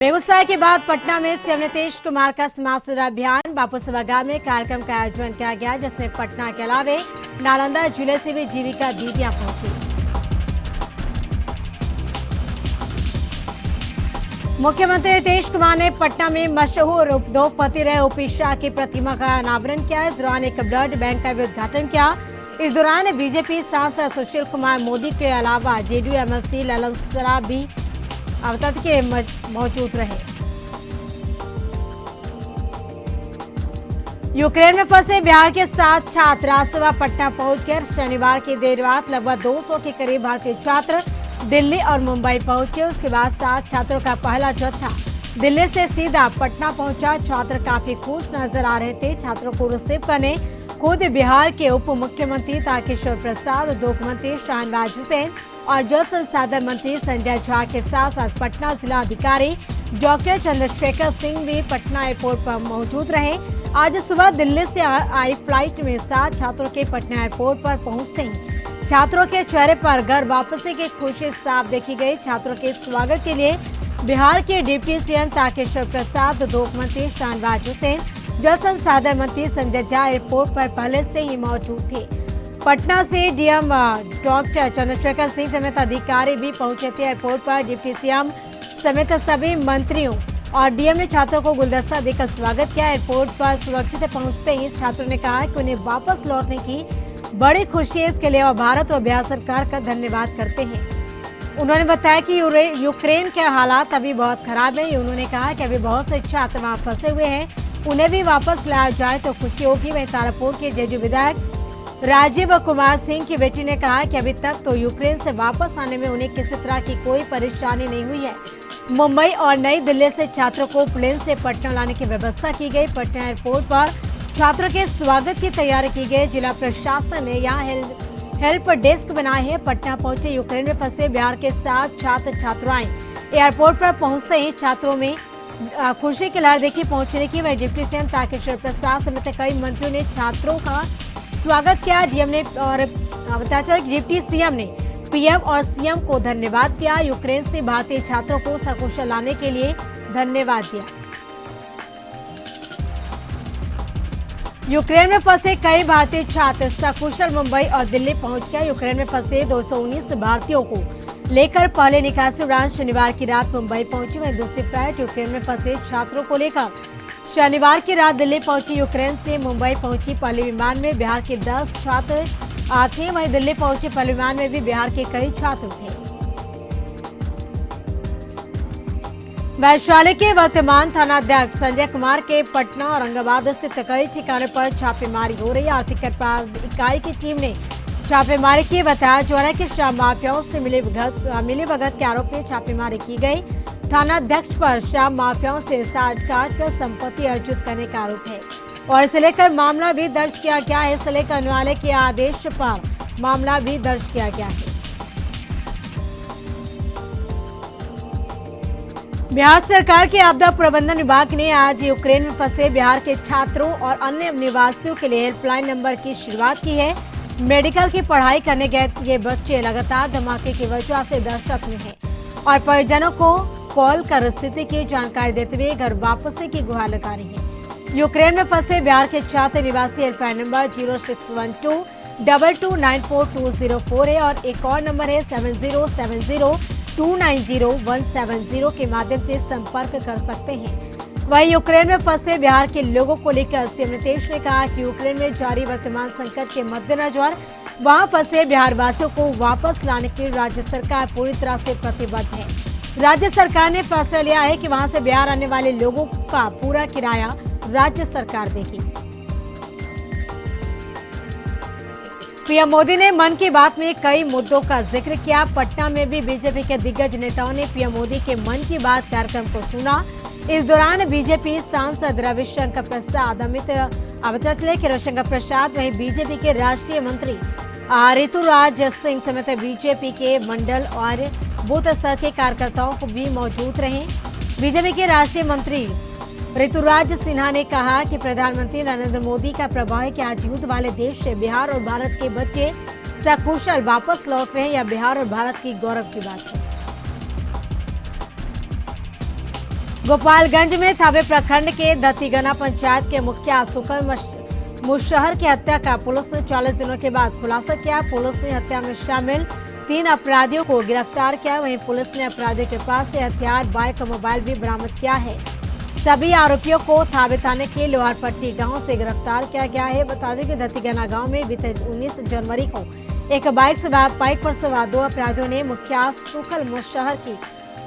बेगूसराय के बाद पटना में सीएम नीतीश कुमार का समाज सुधार अभियान बापू सभागार में कार्यक्रम का आयोजन किया गया, जिसमें पटना के अलावे नालंदा जिले से भी जीविका दीदियां पहुंची। मुख्यमंत्री नीतीश कुमार ने पटना में मशहूर उद्योगपति रहे ओपी शाह की प्रतिमा का अनावरण किया। इस दौरान एक ब्लड बैंक का भी उद्घाटन किया। इस दौरान बीजेपी सांसद सुशील कुमार मोदी के अलावा जेडीयू एमएलसी ललन सराफ भी अवतत के मौजूद रहे। यूक्रेन में फंसे बिहार के 7 छात्र आज सुबह पटना पहुंच गए। शनिवार की देर रात लगभग 200 के करीब भारतीय छात्र दिल्ली और मुंबई पहुंचे। उसके बाद 7 छात्रों का पहला जत्था दिल्ली से सीधा पटना पहुंचा। छात्र काफी खुश नजर आ रहे थे। छात्रों को रिसीव करने खुद बिहार के उप मुख्यमंत्री तारकिशोर प्रसाद, उद्योग मंत्री शाहनवाज हुसैन और जल संसाधन मंत्री संजय झा के साथ साथ पटना जिला अधिकारी डॉक्टर चंद्रशेखर सिंह भी पटना एयरपोर्ट पर मौजूद रहे। आज सुबह दिल्ली से आई फ्लाइट में 7 छात्रों के पटना एयरपोर्ट पर पहुंचते ही छात्रों के चेहरे पर घर वापसी की खुशी साफ देखी गई। छात्रों के स्वागत के लिए बिहार के डिप्टी सीएम तारकिशोर प्रसाद, उद्योग मंत्री शाहनवाज हुसैन, जल संसाधन मंत्री संजय झा एयरपोर्ट पर पहले से ही मौजूद थे। पटना से डीएम डॉक्टर चंद्रशेखर सिंह समेत अधिकारी भी पहुंचे थे। एयरपोर्ट पर डिप्टी सीएम समेत सभी मंत्रियों और डीएम ने छात्रों को गुलदस्ता देकर स्वागत किया। एयरपोर्ट पर सुरक्षित पहुंचते ही छात्रों ने कहा कि उन्हें वापस लौटने की बड़ी खुशी है। इसके लिए वह भारत और बिहार सरकार का धन्यवाद करते हैं। उन्होंने बताया कि यूक्रेन के हालात अभी बहुत खराब है। उन्होंने कहा कि अभी बहुत से छात्र वहाँ फंसे हुए हैं, उन्हें भी वापस लाया जाए तो खुशी होगी। वहीं तारापुर के जेडीयू विधायक राजीव कुमार सिंह की बेटी ने कहा कि अभी तक तो यूक्रेन से वापस आने में उन्हें किसी तरह की कोई परेशानी नहीं हुई है। मुंबई और नई दिल्ली से छात्रों को प्लेन से पटना लाने की व्यवस्था की गई। पटना एयरपोर्ट पर छात्रों के स्वागत की तैयारी की गई। जिला प्रशासन ने यहाँ हेल्प डेस्क बनाए हैं। पटना पहुंचे यूक्रेन में फंसे बिहार के 7 छात्र छात्राएं एयरपोर्ट पर पहुंचते ही छात्रों में खुशी की लहर देखी पहुंचने की। वही डिप्टी सीएम तारकिशोर प्रसाद समेत कई मंत्रियों ने छात्रों का स्वागत किया। डीएम ने और बताया चला डिप्टी सीएम ने पीएम और सीएम को धन्यवाद दिया। यूक्रेन से भारतीय छात्रों को सकुशल लाने के लिए धन्यवाद दिया। यूक्रेन में फंसे कई भारतीय छात्र सकुशल मुंबई और दिल्ली पहुंच गए। यूक्रेन में फंसे 219 भारतीयों को लेकर पहले निकासी उड़ान शनिवार की रात मुंबई पहुंची। वहीं दूसरी फ्लाइट यूक्रेन में फंसे छात्रों को लेकर शनिवार की रात दिल्ली पहुंची। यूक्रेन से मुंबई पहुंची पहले विमान में बिहार के 10 छात्र थे। वहीं दिल्ली पहुंचे पहले विमान में भी बिहार के कई छात्र थे। वैशाली के वर्तमान थानाध्यक्ष संजय कुमार के पटना और औरंगाबाद स्थित कई ठिकानों पर छापेमारी हो रही है। आर्थिक अपराध इकाई की टीम ने छापेमारी की। बताया जा रहा है कि शराब माफियाओं से मिलीभगत के आरोप में छापेमारी की गई। थानाध्यक्ष पर शराब माफियाओं से साठ-काट कर संपत्ति अर्जित करने का आरोप है और इसे लेकर मामला भी दर्ज किया गया है। इसे लेकर न्यायालय के आदेश पर मामला भी दर्ज किया गया है। बिहार सरकार के आपदा प्रबंधन विभाग ने आज यूक्रेन में फंसे बिहार के छात्रों और अन्य निवासियों के लिए हेल्पलाइन नंबर की शुरुआत की है। मेडिकल की पढ़ाई करने गए ये बच्चे लगातार धमाके की वजह से दहशत में हैं और परिजनों को कॉल कर स्थिति की जानकारी देते हुए घर वापसी की गुहार लगा रही है। यूक्रेन में फंसे बिहार के छात्र निवासी हेल्पलाइन नंबर 0612229420 है और एक और नंबर है 7070290170 के माध्यम से संपर्क कर सकते हैं। वहीं यूक्रेन में फंसे बिहार के लोगों को लेकर सीएम नीतीश ने कहा कि यूक्रेन में जारी वर्तमान संकट के मद्देनजर वहां फंसे बिहार वासियों को वापस लाने के लिए राज्य सरकार पूरी तरह से प्रतिबद्ध है। राज्य सरकार ने फैसला लिया है कि वहां से बिहार आने वाले लोगों का पूरा किराया राज्य सरकार देगी। पीएम मोदी ने मन की बात में कई मुद्दों का जिक्र किया। पटना में भी बीजेपी के दिग्गज नेताओं ने पीएम मोदी के मन की बात कार्यक्रम को सुना। इस दौरान बीजेपी सांसद रविशंकर प्रसाद, रविशंकर प्रसाद, वहीं बीजेपी के राष्ट्रीय मंत्री ऋतुराज सिंह समेत बीजेपी के मंडल और बूथ स्तर के कार्यकर्ताओं को भी मौजूद रहे। बीजेपी के राष्ट्रीय मंत्री ऋतुराज सिन्हा ने कहा कि प्रधानमंत्री नरेंद्र मोदी का प्रभाव है कि आज युद्ध वाले देश से बिहार और भारत के बच्चे सकुशल वापस लौट रहे हैं। यह बिहार और भारत की गौरव की बात है। गोपालगंज में थावे प्रखंड के दत्तीगना पंचायत के मुखिया सुकल मुशहर की हत्या का पुलिस ने 40 दिनों के बाद खुलासा किया। पुलिस ने हत्या में शामिल 3 अपराधियों को गिरफ्तार किया। वहीं पुलिस ने अपराधियों के पास से हथियार, बाइक और मोबाइल भी बरामद किया है। सभी आरोपियों को थावे थाने के लोहारपट्टी गांव से गिरफ्तार किया गया है। बता दें कि दत्तीगना गांव में बीते 19 जनवरी को एक बाइक पर सवार 2 अपराधियों ने मुखिया सुकल मुशहर की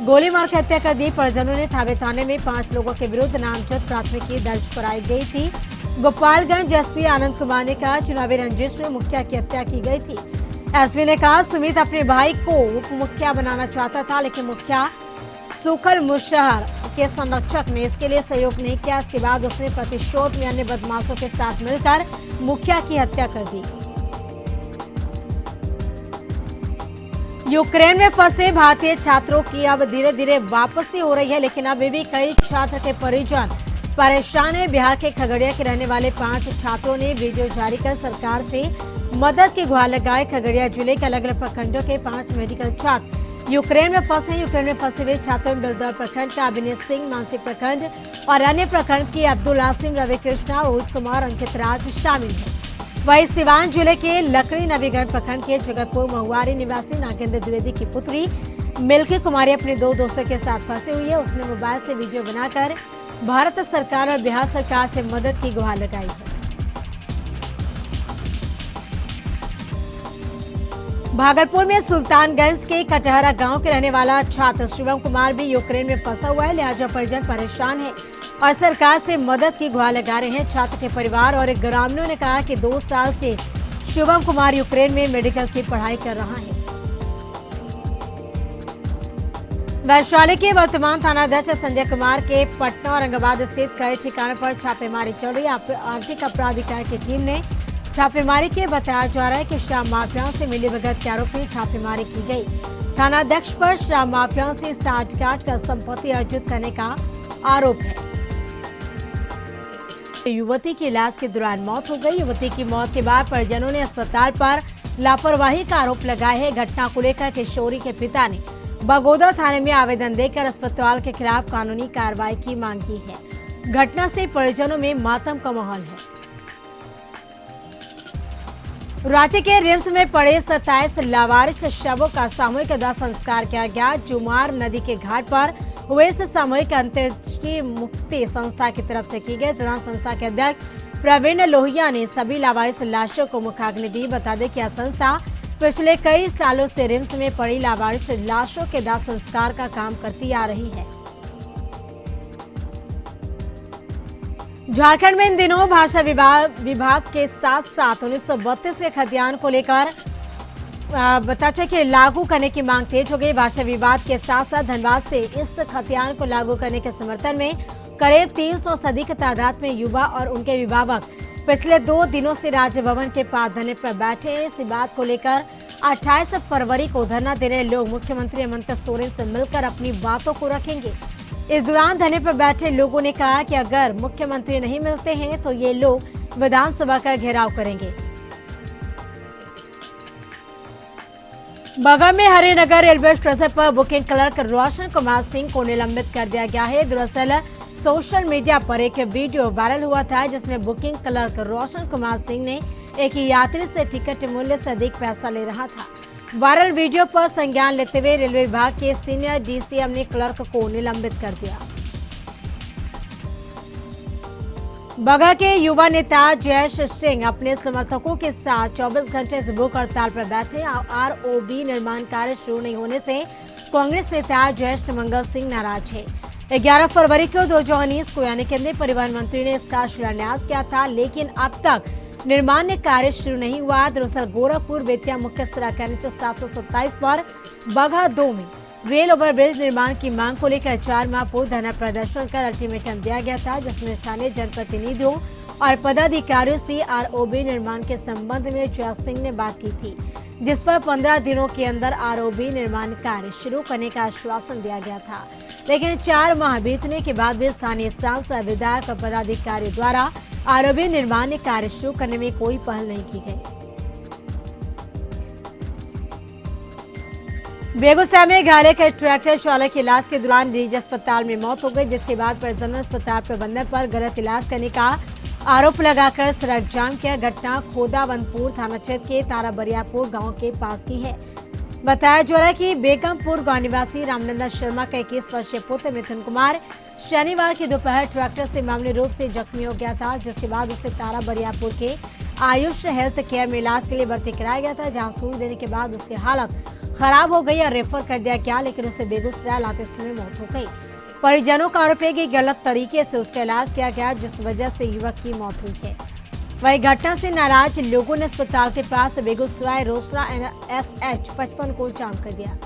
गोली मारकर हत्या कर दी। परिजनों ने थावे थाने में 5 लोगों के विरुद्ध नामजद प्राथमिकी दर्ज कराई गई थी। गोपालगंज एसपी आनंद कुमार ने कहा, चुनावी रंजिश में मुखिया की हत्या की गई थी। एसपी ने कहा, सुमित अपने भाई को उप मुखिया बनाना चाहता था, लेकिन मुखिया सुकल मुशहर के संरक्षक ने इसके लिए सहयोग नहीं किया। इसके बाद उसने प्रतिशोध में अन्य बदमाशों के साथ मिलकर मुखिया की हत्या कर दी। यूक्रेन में फंसे भारतीय छात्रों की अब धीरे धीरे वापसी हो रही है, लेकिन अभी भी कई छात्र के परिजन परेशान है। बिहार के खगड़िया के रहने वाले 5 छात्रों ने वीडियो जारी कर सरकार से मदद की गुहार लगाई। खगड़िया जिले के अलग अलग प्रखंडों के 5 मेडिकल छात्र यूक्रेन में फंसे। यूक्रेन में फंसे हुए छात्रों में बिलदौर प्रखंड का अभिनीत सिंह, मानसी प्रखंड और अन्य प्रखंड के अब्दुल आसिम, रवि कृष्णा, रोहित कुमार, अंकित राज शामिल है। वहीं सिवान जिले के लकड़ी नवीगढ़ प्रखंड के जगतपुर महुआरी निवासी नागेंद्र द्विवेदी की पुत्री मिल्की कुमारी अपने 2 दोस्तों के साथ फंसी हुई है। उसने मोबाइल से वीडियो बनाकर भारत सरकार और बिहार सरकार से मदद की गुहार लगाई है। भागलपुर में सुल्तानगंज के कटहरा गांव के रहने वाला छात्र शिवम कुमार भी यूक्रेन में फंसा हुआ है, लिहाजा परिजन परेशान है और सरकार से मदद की गुहार लगा रहे हैं। छात्र के परिवार और ग्रामीणों ने कहा कि 2 साल से शिवम कुमार यूक्रेन में मेडिकल की पढ़ाई कर रहा है। वैशाली के वर्तमान थानाध्यक्ष संजय कुमार के पटना और औरंगाबाद स्थित कई ठिकानों पर छापेमारी चल रही है। आर्थिक अपराध इकाई की टीम ने छापेमारी के बताया जा रहा है कि शराब माफियाओं से मिलीभगत के आरोप में छापेमारी की गई। थानाध्यक्ष पर शराब माफियाओं से साठगांठ कर संपत्ति अर्जित करने का आरोप है। युवती की इलाज के दौरान मौत हो गई। युवती की मौत के बाद परिजनों ने अस्पताल पर लापरवाही का आरोप लगाया है। घटना को लेकर किशोरी के पिता ने बगोदर थाने में आवेदन देकर अस्पताल के खिलाफ कानूनी कार्रवाई की मांग की है। घटना से परिजनों में मातम का माहौल है। रांची के रिम्स में पड़े 27 लावारिस शवों का सामूहिक दाह संस्कार किया गया। जुमार नदी के घाट पर हुए इस सामूहिक अंत्येष्टि मुक्ति संस्था की तरफ से की गई। दौरान संस्था के अध्यक्ष प्रवीण लोहिया ने सभी लावारिस लाशों को मुखाग्नि दी। बता दें कि यह संस्था पिछले कई सालों से रिम्स में पड़ी लावारिस लाशों के दाह संस्कार का काम करती आ रही है। झारखंड में इन दिनों भाषा विभाग के साथ साथ 1932 के खतियान को लेकर बता चले कि लागू करने की मांग तेज हो गई। भाषा विवाद के साथ साथ धनबाद से इस खतियान को लागू करने के समर्थन में करीब 300 से अधिक तादाद में युवा और उनके अभिभावक पिछले 2 दिनों से राजभवन के पास धरने पर बैठे हैं। इस बात को लेकर 28 फरवरी को धरना दे रहे लोग मुख्यमंत्री हेमंत सोरेन से मिलकर अपनी बातों को रखेंगे। इस दौरान धरने पर बैठे लोगों ने कहा कि अगर मुख्यमंत्री नहीं मिलते हैं तो ये लोग विधानसभा का घेराव करेंगे। बगल में हरिनगर रेलवे स्टेशन पर बुकिंग क्लर्क रोशन कुमार सिंह को निलंबित कर दिया गया है। दरअसल सोशल मीडिया पर एक वीडियो वायरल हुआ था जिसमें बुकिंग क्लर्क रोशन कुमार सिंह ने एक यात्री से टिकट मूल्य से अधिक पैसा ले रहा था। वायरल वीडियो पर संज्ञान लेते हुए रेलवे विभाग के सीनियर डीसीएम ने क्लर्क को निलंबित कर दिया। बगल के युवा नेता जयेश सिंह अपने समर्थकों के साथ 24 घंटे से भूख हड़ताल पर बैठे। आरओबी निर्माण कार्य शुरू नहीं होने से कांग्रेस नेता जयेश मंगल सिंह नाराज है। 11 फरवरी को 2019 को यानी केंद्रीय परिवहन मंत्री ने इसका शिलान्यास किया था, लेकिन अब तक निर्माण कार्य शुरू नहीं हुआ। दरअसल गोरखपुर बेतिया मुख्य सड़क NH 727 पर बगहा 2 में रेल ओवरब्रिज निर्माण की मांग को लेकर 4 माह पूर्व धरना प्रदर्शन कर अल्टीमेटम दिया गया था, जिसमें स्थानीय जनप्रतिनिधियों और पदाधिकारियों से आरओबी निर्माण के संबंध में जय सिंह ने बात की थी, जिस पर 15 दिनों के अंदर आरओबी निर्माण कार्य शुरू करने का आश्वासन दिया गया था। लेकिन 4 माह बीतने के बाद भी स्थानीय सांसद, विधायक और पदाधिकारियों द्वारा आरओबी निर्माण कार्य शुरू करने में कोई पहल नहीं की गई। बेगूसराय में घायल के ट्रैक्टर चालक की इलाज के दौरान निजी अस्पताल में मौत हो गई, जिसके बाद परिजनों ने अस्पताल प्रबंधन पर गलत इलाज करने का आरोप लगाकर सड़क जाम किया। घटना खोदावंतपुर थाना क्षेत्र के ताराबरियापुर गांव के पास की है। बताया जा रहा है कि बेगमपुर गांव निवासी रामनंदन शर्मा का 21 वर्षीय पुत्र मिथुन कुमार शनिवार की दोपहर ट्रैक्टर से मामूली रूप से जख्मी हो गया था, जिसके बाद उसे ताराबरियापुर के आयुष हेल्थ केयर में इलाज के लिए भर्ती कराया गया था, जहां सुई देने के बाद उसकी हालत खराब हो गई और रेफर कर दिया गया, लेकिन उसे बेगूसराय लाते समय मौत हो गई। परिजनों का आरोप है कि गलत तरीके से उसका इलाज किया गया, जिस वजह से युवक की मौत हुई है। वही घटना से नाराज लोगों ने अस्पताल के पास बेगूसराय रोसड़ा NSH 55 को जाम कर दिया।